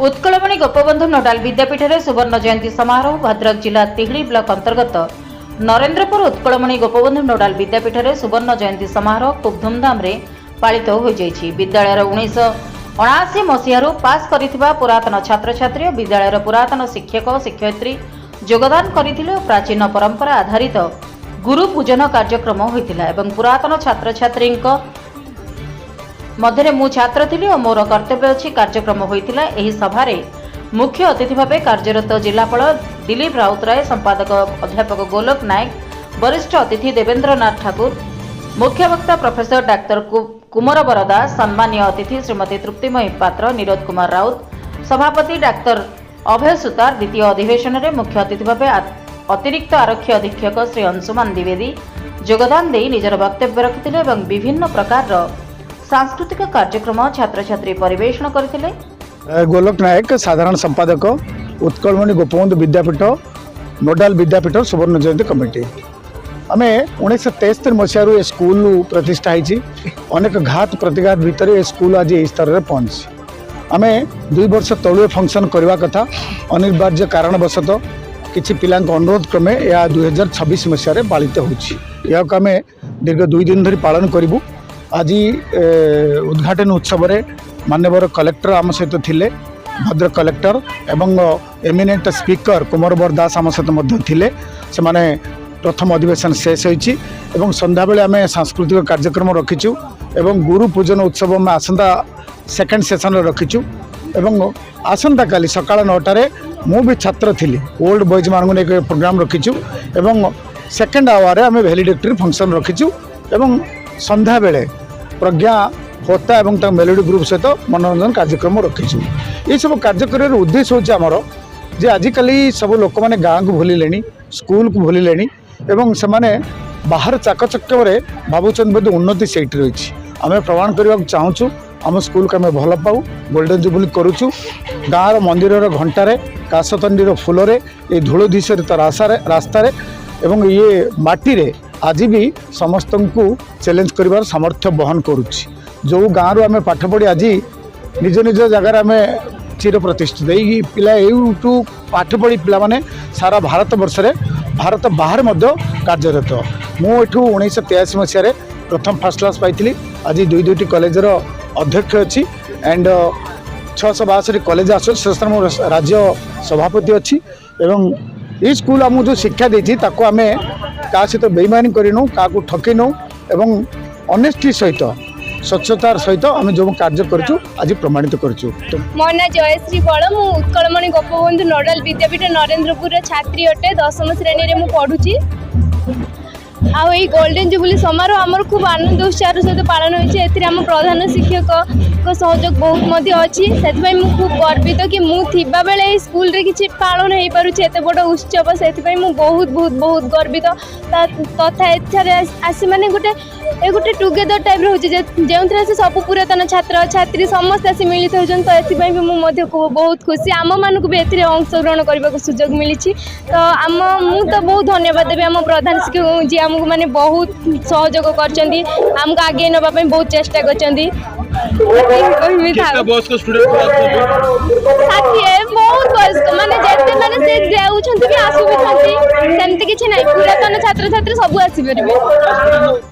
उत्कलमणि गोपबंधु नोडाल विद्यापीठ में सुवर्ण जयंती समारोह भद्रक जिला तिहिड़ी ब्लॉक अंतर्गत नरेंद्रपुर उत्कलमणि गोपबंधु नोडाल विद्यापीठ में सुवर्ण जयंती समारोह खूब धूमधाम पालित हो जाइछि। विद्यालय 1979 मसीह पास करिथिबा पुरातन छात्र छात्री विद्यालय पुरातन शिक्षक शिक्षयित्री योगदान करथिले। प्राचीन परंपरा आधारित गुरु पूजन कार्यक्रम होइतिला एवं पुरातन छात्र छात्री मध्य मु छात्र थी और मोर कर्तव्य अच्छी कार्यक्रम होइतिला। एही सभारे मुख्य अतिथि भाव कार्यरत जिलापाल दिलीप राउतराय, संपादक अध्यापक गोलोक नायक, वरिष्ठ अतिथि देवेंद्र नाथ ठाकुर, मुख्य वक्ता प्रोफेसर डाक्तर कुमार बरदास, सम्मानीय अतिथि श्रीमती तृप्तिमयी पात्र, नीरज कुमार राउत, सभापति डाक्तर अभय सुतार। द्वितीय अधिवेशन में मुख्य अतिथि भाव अतिरिक्त आरक्षी अधीक्षक श्री अंशुमान द्विवेदी योगदान दे निजर वक्तव्य रखिथिले एवं विभिन्न प्रकार सांस्कृतिक कार्यक्रम छात्र छात्री परिवेषण करथिले। गोलोक नायक, साधारण संपादक, उत्कलमणि गोपबंधु विद्यापीठ नोडाल विद्यापीठ सुवर्ण जयंती कमिटी। आम 1973 मसीह ये स्कूल प्रतिष्ठा होती। अनेक घात प्रतिघात भितर ये स्कूल आज यही स्तर में पहुँची। आम 2 वर्ष तलुए फंक्शन करवा कथा अनिवार्य कारणवशत किसी पिला अनुरोध क्रमे यह 2026 मसीह पालित होम दीर्घ 2 दिन धरी पालन करूँ। आज उद्घाटन उत्सव रे माननीय कलेक्टर आम सहित थिले, भद्रक कलेक्टर एवं एमिनेंट स्पीकर कुमार बरदास आम सहित थिले। से माने प्रथम अधिवेशन शेष होइछि एवं संध्या बेले आम सांस्कृतिक कार्यक्रम रखीचु एवं गुरु पूजन उत्सव में आसंता सेकेंड सेशन रखीचु एवं आसंता काली सकाळ 9टारे मु भी छात्र थिली ओल्ड बॉयज मान एक प्रोग्राम रखीचु एवं सेकेंड आवर आम वैलिडिक्टरी फंक्शन रखीचु एवं संध्या बेले प्रज्ञा होता एवं मेलोडी ग्रुप सहित मनोरंजन कार्यक्रम रखीचु। ये सब कार्यक्रम उद्देश्य होची आमर जे आजिकल सब लोक मैंने गाँव को भूलिले, स्कूल को भूलिले एवं से माने बाहर चाकचक्य भावुन बोध उन्नति से रही। आम प्रमाण करने चाहूँ आम स्कूल को आम भल पाऊ, गोल्डन जुबली करुचु। गाँव मंदिर घंटार काशतंडीर फूल ये धूल धूसरित रास्तार एवं ये माटी रे आज भी समस्त को चैलेंज कर सामर्थ्य बहन करुच्ची। जो गाँव रू आम पाठ पढ़ी आज निज निज जगार आम चिर प्रतिष्ठित यही पिला यूटू पाठ पढ़ी पिला माने सारा भारत वर्ष रे भारत बाहर मध्य कार्यरत। मुठू 1983 मसीह प्रथम फर्स्ट क्लास पाई। आज 2 कॉलेजर अध्यक्ष अच्छी एंड 662 कॉलेज एसोसिएशन राज्य सभापति अच्छी एवं ये स्कूल आमको जो शिक्षा देती ताको आम क्या सहित बेईमानी करूँ, क्या ठकईनु एवं ऑनेस्टी सहित स्वच्छतार सहित आम जो कार्य करूँ आज प्रमाणित करूँ। मो ना जयश्री बड़, मु उत्कलमणि गोपबंधु नोडाल विद्यापीठ नरेंद्रपुर छात्री अटे। 10वीं श्रेणी में पढ़ुची। आई गोल्डन जुबली समारोह आमर खूब आनंद उत्साह सहित पालन होती। आम प्रधान शिक्षक सहयोग बहुत अच्छी। से खूब गर्वित कि मुझा बेले स्कूल रे किसी पालन हो पारे एत बड़ उत्सव। से बहुत बहुत बहुत गर्वित तथा आसी माने गोटे टुगेदर टाइप रोचे जो सब पुरातन छात्र छात्री समस्त आसी मिलित होती। तो बहुत खुशी आम मानक भी ए अंशग्रहण करने को सुजोग मिली। तो आम तो बहुत धन्यवाद देवी आम प्रधान शिक्षक जी आमको माने बहुत सहयोग करमको आगे नापी बहुत चेष्टा कर बहुत वयस्क माने जेते माने से जाउछंती भी आसु भी छंती सेमती किछि नै पुरातन छात्र छात्री सब आसी परबे।